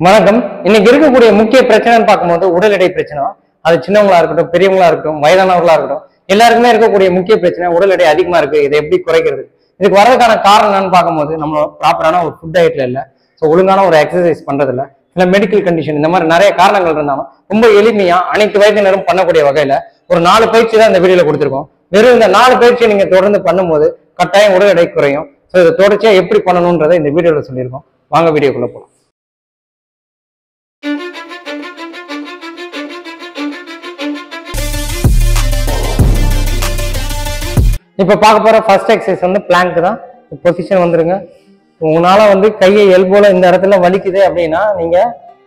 வணக்கம். இன்னைக்கு இருக்கக்கூடிய முக்கிய பிரச்சனைன்னு பார்க்கும்போது உடல் எடை பிரச்சனை. அது சின்னவங்களா இருக்கட்டும், பெரியவங்களா இருக்கட்டும், வயதானவர்களா இருக்கட்டும், எல்லாருக்குமே இருக்கக்கூடிய முக்கிய பிரச்சனை உடல் எடை அதிகமா இருக்கு. இதை எப்படி குறைக்கிறது? இதுக்கு வரதுக்கான காரணம் என்னன்னு பார்க்கும்போது நம்ம ப்ராப்பரான ஒரு ஃபுட் டயட்ல இல்லை, ஸோ ஒழுங்கான ஒரு எக்ஸசைஸ் பண்றது இல்லை, இல்லை மெடிக்கல் கண்டிஷன், இந்த மாதிரி நிறைய காரணங்கள் இருந்தாலும் ரொம்ப எளிமையா அனைத்து வயதினரும் பண்ணக்கூடிய வகையில ஒரு 4 பயிற்சி தான் இந்த வீடியோல கொடுத்துருக்கோம். வெறும் இந்த 4 பயிற்சியை நீங்க தொடர்ந்து பண்ணும்போது கட்டாயம் உடல் எடை குறையும். ஸோ இதை தொடர்ச்சியா எப்படி பண்ணணும்ன்றதை இந்த வீடியோல சொல்லியிருக்கோம். வாங்க வீடியோக்குள்ள போகலாம். இப்ப பார்க்க போற ஃபர்ஸ்ட் எக்ஸசைஸ் வந்து பிளாங்க் தான். பொசிஷன் வந்துருங்க. உங்களால வந்து கையை எல்போல இந்த இடத்துல வலிக்குது அப்படின்னா நீங்க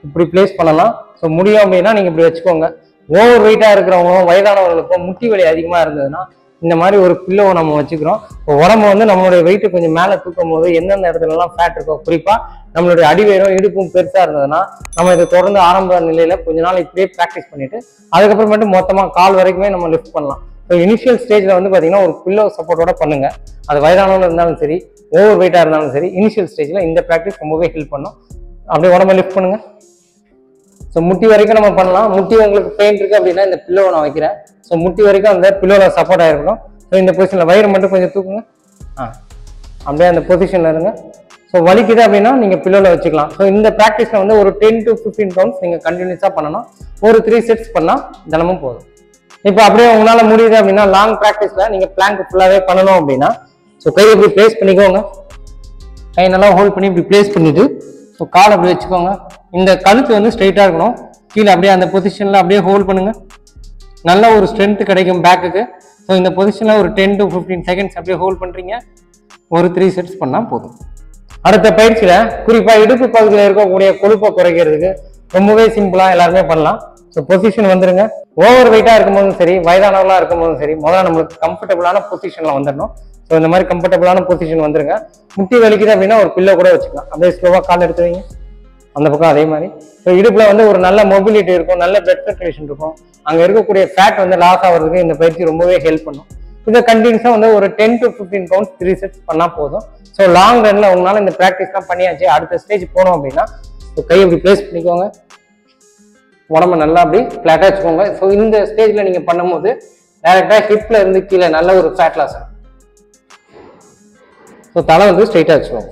இப்படி பிளேஸ் பண்ணலாம். ஸோ முடியும் அப்படின்னா நீங்க இப்படி வச்சுக்கோங்க. ஓவர் வெயிட்டா இருக்கிறவங்களும் வயதானவர்களுக்கும் முட்டி வலி அதிகமா இருந்ததுன்னா இந்த மாதிரி ஒரு பில்லோவை நம்ம வச்சுக்கிறோம். உடம்பு வந்து நம்மளுடைய வெயிட்டு கொஞ்சம் மேலே தூக்கும் போது எந்தெந்த இடத்துல எல்லாம் ஃபேட் இருக்கோ, குறிப்பா நம்மளுடைய அடிவயிறும் இடுப்பும் பெருசா இருந்ததுன்னா நம்ம இதை தொடர்ந்து ஆரம்ப நிலையில கொஞ்ச நாள் இப்படியே ப்ராக்டிஸ் பண்ணிட்டு அதுக்கப்புறமேட்டு மொத்தமா கால் வரைக்குமே நம்ம லிஃப்ட் பண்ணலாம். ஸோ இனிஷியல் ஸ்டேஜ்ல வந்து பார்த்தீங்கன்னா ஒரு பில்லோ சப்போர்ட்டோட பண்ணுங்க. அது வயதானவங்க இருந்தாலும் சரி, ஓவர் வெயிட்டா இருந்தாலும் சரி, இனிஷியல் ஸ்டேஜ்ல இந்த ப்ராக்டிஸ் ரொம்பவே ஹெல்ப் பண்ணும். அப்படியே உடம்ப லிஃப்ட் பண்ணுங்க. ஸோ முட்டி வரைக்கும் நம்ம பண்ணலாம். முட்டி உங்களுக்கு பெயின் இருக்கு அப்படின்னா இந்த பில்லோவை நான் வைக்கிறேன். ஸோ முட்டி வரைக்கும் அந்த பில்லோல சப்போர்ட் ஆயிருக்கணும். ஸோ இந்த பொசிஷன்ல வயிறு மட்டும் கொஞ்சம் தூக்குங்க. அப்படியே அந்த பொசிஷன்ல இருங்க. ஸோ வலிக்குது அப்படின்னா நீங்க பில்லோல வச்சுக்கலாம். ஸோ இந்த ப்ராக்டிஸ்ல வந்து ஒரு 10 to 15 கவுண்ட்ஸ் நீங்க கண்டினியூஸா பண்ணணும். ஒரு 3 செட்ஸ் பண்ணா தினமும் போதும். இப்போ அப்படியே உங்களால முடியுது அப்படின்னா லாங் ப்ராக்டிஸ்ல நீங்க பிளாங்க் ஃபுல்லாவே பண்ணணும் அப்படின்னா ஸோ கையை இப்படி பிளேஸ் பண்ணிக்கோங்க. கை நல்லா ஹோல்ட் பண்ணி இப்படி பிளேஸ் பண்ணிட்டு ஸோ காலை அப்படி வச்சுக்கோங்க. இந்த கழுத்து வந்து ஸ்ட்ரைட்டா இருக்கணும். கீழே அப்படியே அந்த பொசிஷன்ல அப்படியே ஹோல்ட் பண்ணுங்க. நல்ல ஒரு ஸ்ட்ரென்த் கிடைக்கும் பேக்குக்கு. ஸோ இந்த பொசிஷன்ல ஒரு 10 to 15 செகண்ட்ஸ் அப்படியே ஹோல்ட் பண்றீங்க. ஒரு 3 செட்ஸ் பண்ணா போதும். அடுத்த பயிற்சியில குறிப்பா இடுப்பு பகுதியில் இருக்கக்கூடிய கொழுப்பை குறைக்கிறதுக்கு ரொம்பவே சிம்பிளா எல்லாருமே பண்ணலாம். ஸோ பொசிஷன் வந்துருங்க. ஓவர் வெயிட்டா இருக்கும்போதும் சரி, வயதானவர்களா இருக்கும்போதும் சரி, முதல்ல நம்மளுக்கு கம்ஃபர்டபுளான பொசிஷன்ல வந்துடணும். ஸோ இந்த மாதிரி கம்ஃபர்டபுளான பொசிஷன் வந்துருங்க. முட்டி வலிக்குது அப்படின்னா ஒரு பில்லோ கூட வச்சுக்கலாம். அப்படியே ஸ்லோவா கால் எடுத்து வைங்க. அந்த பக்கம் அதே மாதிரி. ஸோ இடுப்புல வந்து ஒரு நல்ல மொபிலிட்டி இருக்கும், நல்ல பிளட் சர்க்குலேஷன் இருக்கும். அங்க இருக்கக்கூடிய ஃபேட் வந்து லாஸ் ஆகிறதுக்கு இந்த பயிற்சி ரொம்பவே ஹெல்ப் பண்ணும். இதை கண்டினியூஸா வந்து ஒரு 10 to 15 கவுண்ட்ஸ் 3 செட்ஸ் பண்ணா போதும். ஸோ லாங் ரன்ல உங்களால இந்த ப்ராக்டிஸ்லாம் பண்ணியாச்சு. அடுத்த ஸ்டேஜ் போனோம் அப்படின்னா கையை இப்படி பிளேஸ் பண்ணிக்கோங்க. உடம்ப நல்லா அப்படி பிளாட்டா வச்சுக்கோங்க. ஸோ இந்த ஸ்டேஜ்ல நீங்க பண்ணும்போது டைரக்டா ஹிப்ல இருந்து கீழே நல்ல ஒரு ஃபேட் லாஸ் ஆகும். ஸோ தலை வந்து ஸ்ட்ரைட்டா வச்சுக்கோங்க.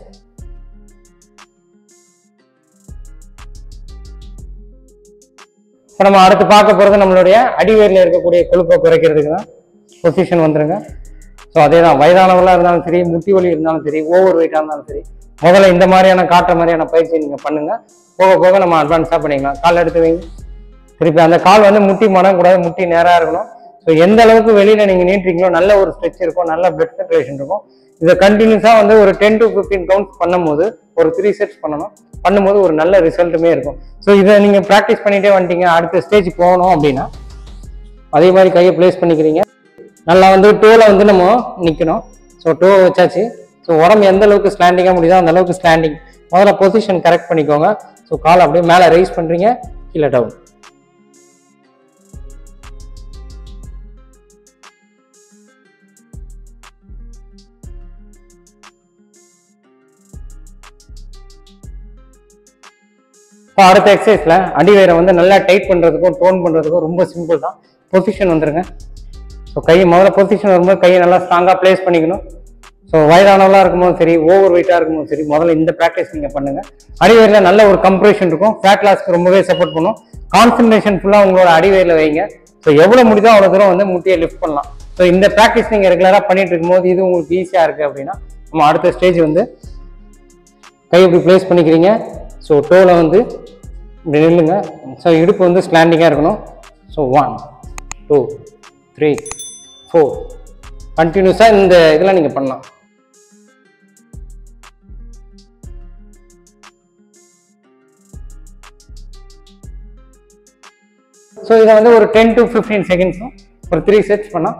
இப்போ நம்ம அடுத்து பார்க்க போறது நம்மளுடைய அடிவயிறுல இருக்கக்கூடிய கொழுப்பை குறைக்கிறதுக்கு தான். பொசிஷன் வந்துருங்க. ஸோ அதே தான் வயதானவர்களா இருந்தாலும் சரி, முட்டி வலி இருந்தாலும் சரி, ஓவர் வெயிட்டா இருந்தாலும் சரி, முதல்ல இந்த மாதிரியான காட்டுற மாதிரியான பயிற்சி நீங்க பண்ணுங்க. போக போக நம்ம அட்வான்ஸா பண்ணிக்கலாம். கால் எடுத்து வைங்க. திருப்பி அந்த கால் வந்து முட்டி மடக்கூடாது, முட்டி நேரா இருக்கணும். ஸோ எந்த அளவுக்கு வெளியில நீங்க நீட்டுறீங்களோ நல்ல ஒரு ஸ்ட்ரெச் இருக்கும், நல்ல பிளட் சர்க்குலேஷன் இருக்கும். இதை கண்டினியூஸா வந்து ஒரு 10 to 15 கவுண்ட்ஸ் பண்ணும்போது ஒரு 3 செட்ஸ் பண்ணணும். பண்ணும்போது ஒரு நல்ல ரிசல்ட்டுமே இருக்கும். ஸோ இதை நீங்க ப்ராக்டிஸ் பண்ணிட்டே வந்துட்டீங்க. அடுத்த ஸ்டேஜ் போகணும் அப்படின்னா அதே மாதிரி கையை பிளேஸ் பண்ணிக்கிறீங்க. நல்லா வந்து டோல வந்து நம்ம நிற்கணும். ஸோ டோ வச்சாச்சு. ஸோ உடம்பு எந்த அளவுக்கு ஸ்டாண்டிங்காக முடியுதோ அந்த அளவுக்கு ஸ்டாண்டிங். முதல்ல பொசிஷன் கரெக்ட் பண்ணிக்கோங்க. ஸோ காலை அப்படியே மேலே ரைஸ் பண்றீங்க, கீழே டவுன். இப்போ அடுத்த எக்ஸசைஸ்ல அடிவயிறை வந்து நல்லா டைட் பண்றதுக்கும் டோன் பண்றதுக்கும் ரொம்ப சிம்பிள் தான். பொசிஷன் வந்துருங்க. ஸோ கை முதல்ல பொசிஷன் வரும்போது கையை நல்லா ஸ்ட்ராங்கா பிளேஸ் பண்ணிக்கணும். ஸோ வயதானவர்களா இருக்கும்போது சரி, ஓவர் வெயிட்டா இருக்கும்போது சரி, முதல்ல இந்த ப்ராக்டிஸ் நீங்க பண்ணுங்க. அடிவயிறுல நல்ல ஒரு கம்ப்ரெஷன் இருக்கும். ஃபேட் லாஸ்க்கு ரொம்பவே சப்போர்ட் பண்ணும். கான்சன்ட்ரேஷன் ஃபுல்லா உங்களோட அடிவயிறுல வைங்க. ஸோ எவ்வளவு முடியுதோ அவ்வளவு தூரம் வந்து முட்டியை லிஃப்ட் பண்ணலாம். ஸோ இந்த ப்ராக்டிஸ் நீங்க ரெகுலரா பண்ணிட்டு இருக்கும்போது இது உங்களுக்கு ஈஸியா இருக்கு அப்படின்னா நம்ம அடுத்த ஸ்டேஜ் வந்து கை இப்படி பிளேஸ் பண்ணிக்கிறீங்க. ஸோ டோல வந்து இப்படி நில்லுங்க. ஸோ இடுப்பு வந்து ஸ்லாண்டிங்காக இருக்கணும். ஸோ 1 2 3 4 கண்டினியூஸாக இந்த இதெல்லாம் நீங்கள் பண்ணலாம். ஸோ இதை வந்து ஒரு 10 to 15 செகண்ட்ஸும் ஒரு 3 செட்ஸ் பண்ணால்.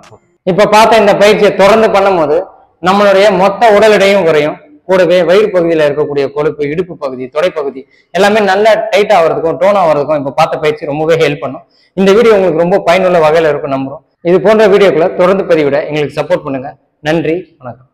இப்போ பார்த்த இந்த பயிற்சியை தொடர்ந்து பண்ணும்போது நம்மளுடைய மொத்த உடல் எடையும் குறையும். கூடவே வயிறு பகுதியில் இருக்கக்கூடிய கொழுப்பு, இடுப்பு பகுதி, தொடைப்பகுதி எல்லாமே நல்லா டைட் ஆகிறதுக்கும் டோன் ஆகிறதுக்கும் இப்போ பார்த்த பயிற்சி ரொம்பவே ஹெல்ப் பண்ணும். இந்த வீடியோ உங்களுக்கு ரொம்ப பயனுள்ள வகையில் இருக்கும் நம்புறோம். இது போன்ற வீடியோக்களை தொடர்ந்து பதிவிட எங்களுக்கு சப்போர்ட் பண்ணுங்க. நன்றி, வணக்கம்.